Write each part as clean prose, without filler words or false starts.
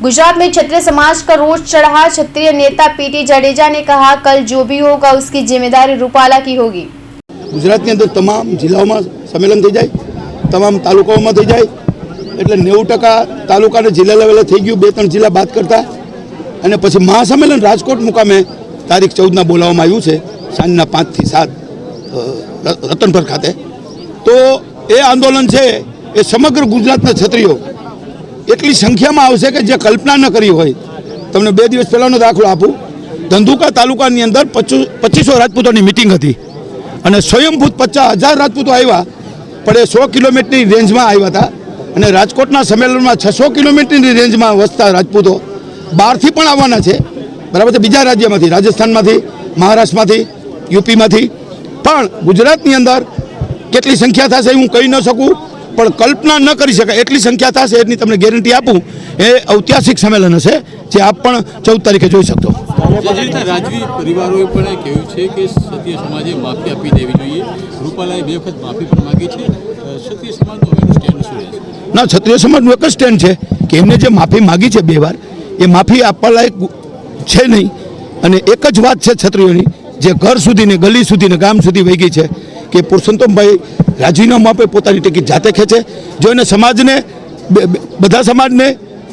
गुजरात में क्षत्रिय समाज का रोष चढ़ा। क्षत्रिय नेता पीटी जडेजा ने कहा, कल जो भी होगा उसकी जिम्मेदारी रूपाला की होगी। गुजरात के अंदर तमाम जिल्लाओं में सम्मेलन थी जाए, तमाम तालुकाओं में थी जाए, એટલે 90% તાલુકાને જિલ્લા લેવલે થઈ ગયું, 2-3 જિલ્લા બાદ કરતા, અને પછી મહાસંમેલન રાજકોટ મુકામે તારીખ 14 બોલાવવામાં આવ્યું છે, સાંજના 5 થી 7 રતનપર ખાતે। તો એ આંદોલન છે એ સમગ્ર ગુજરાતના ક્ષત્રિયો એટલી સંખ્યામાં આવશે કે જે કલ્પના ન કરી હોય। તમને 2 દિવસ પહેલાનો દાખલો આપું, ધંધુકા તાલુકાની અંદર 2500 રાજપૂતોની મિટિંગ હતી અને સ્વયંભૂત 50,000 રાજપૂતો આવ્યા, પણ એ 100 કિલોમીટરની રેન્જમાં આવ્યા હતા અને રાજકોટના સંમેલનમાં 600 કિલોમીટરની રેન્જમાં વસતા રાજપૂતો બહારથી પણ આવવાના છે, બરાબર છે, બીજા રાજ્યમાંથી, રાજસ્થાનમાંથી, મહારાષ્ટ્રમાંથી, યુપીમાંથી, પણ ગુજરાતની અંદર કેટલી સંખ્યા થશે હું કહી ન શકું, પણ કલ્પના ન કરી શકાય એટલી સંખ્યા થશે એની તમને ગેરંટી આપું। એ ઐતિહાસિક સંમેલન હશે જે આપ પણ 14 તારીખે જોઈ શકશો। રાજવી પરિવારોએ પણ કહ્યું છે કે ક્ષત્રિય સમાજે માફી આપી દેવી જોઈએ। રૂપાલાએ 2 વખત માફી પણ માંગી છે। ક્ષત્રિય સમાજનું સ્ટેન્ડ શું રહેશે? ના, ક્ષત્રિય સમાજનું એક જ સ્ટેન્ડ છે કે એમને જે માફી માગી છે 2 વાર, એ માફી આપવા લાયક છે નહીં, અને એક જ વાત છે ક્ષત્રિયોની જે ઘર સુધી ને ગલી સુધી ને ગામ સુધી વહી ગઈ છે કે પુરુષોત્તમભાઈ રાજીનામું આપે, પોતાની ટિકિટ જાતે ખેંચે। જો એને સમાજને, બધા સમાજને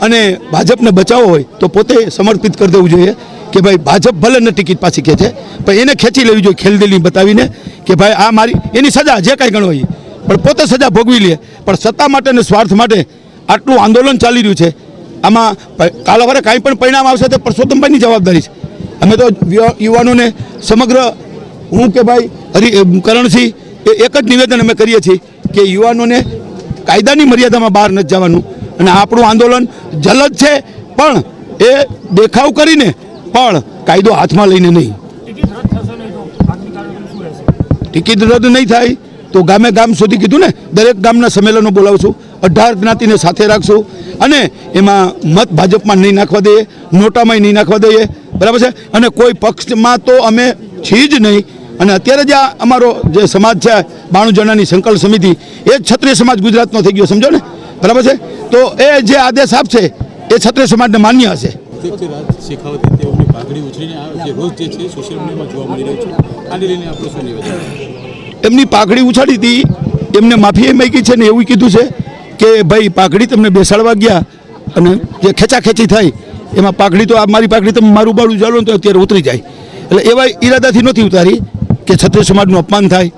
અને ભાજપને બચાવવો હોય તો પોતે સમર્પિત કરી દેવું જોઈએ કે ભાઈ ભાજપ ભલે ને ટિકિટ પાછી ખેંચે, પણ એને ખેંચી લેવી જોઈએ ખેલદિલી બતાવીને કે ભાઈ આ મારી, એની સજા જે કાંઈ ગણો હોય પણ પોતે સજા ભોગવી લે। પણ સત્તા માટે ને સ્વાર્થ માટે આટલું આંદોલન ચાલી રહ્યું છે, આમાં કાલ સવારે કાંઈ પણ પરિણામ આવશે તો પુરુષોત્તમભાઈની જવાબદારી છે। અમે તો યુવાનોને સમગ્ર, હું કે ભાઈ કરણસિંહ, એક જ નિવેદન અમે કરીએ છીએ કે યુવાનોને કાયદાની મર્યાદામાં બહાર નથી જવાનું, અને આપણું આંદોલન જલદ છે પણ એ દેખાવ કરીને પણ કાયદો હાથમાં લઈને નહીં। ટિકિટ રદ નહીં થાય તો ગામે ગામ સુધી કીધું ને, દરેક ગામના સંમેલનો બોલાવશું, 18 જ્ઞાતિને સાથે રાખશું, અને એમાં મત ભાજપમાં નહીં નાખવા દઈએ, નોટામાં નહીં નાખવા દઈએ, બરાબર છે, અને કોઈ પક્ષમાં તો અમે છીએ જ નહીં। અને અત્યારે જે અમારો જે સમાજ છે 92 જણાની સંકલ્પ સમિતિ, એ જ ક્ષત્રિય સમાજ ગુજરાતનો થઈ ગયો, સમજો ને, બરાબર છે। તો એ જે આદેશ આપશે એ ક્ષત્રિય સમાજને માન્ય હશે। એમની પાઘડી ઉછાળી હતી, એમને માફી એ માંગી છે ને એવું કીધું છે કે ભાઈ પાઘડી તમને બેસાડવા ગયા અને જે ખેંચાખેંચી થાય એમાં પાઘડી તો, આ મારી પાઘડી તમે મારું બાળું ચાલો તો અત્યારે ઉતરી જાય, એટલે એવા ઈરાદાથી નથી ઉતારી કે ક્ષત્રિય સમાજનું અપમાન થાય,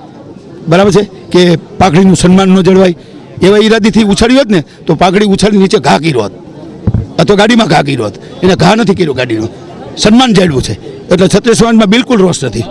બરાબર છે, કે પાઘડીનું સન્માન ન જળવાય, એવા ઈરાદાથી ઉછાળી હોત ને તો પાઘડી ઉછાળી નીચે ઘા કર્યો હોત અથવા ગાડીમાં ઘા કર્યો હોત, એને ઘા નથી કર્યો, ગાડીનો સન્માન જાળવ્યું છે, એટલે ક્ષત્રિય સમાજમાં બિલકુલ રોષ નથી।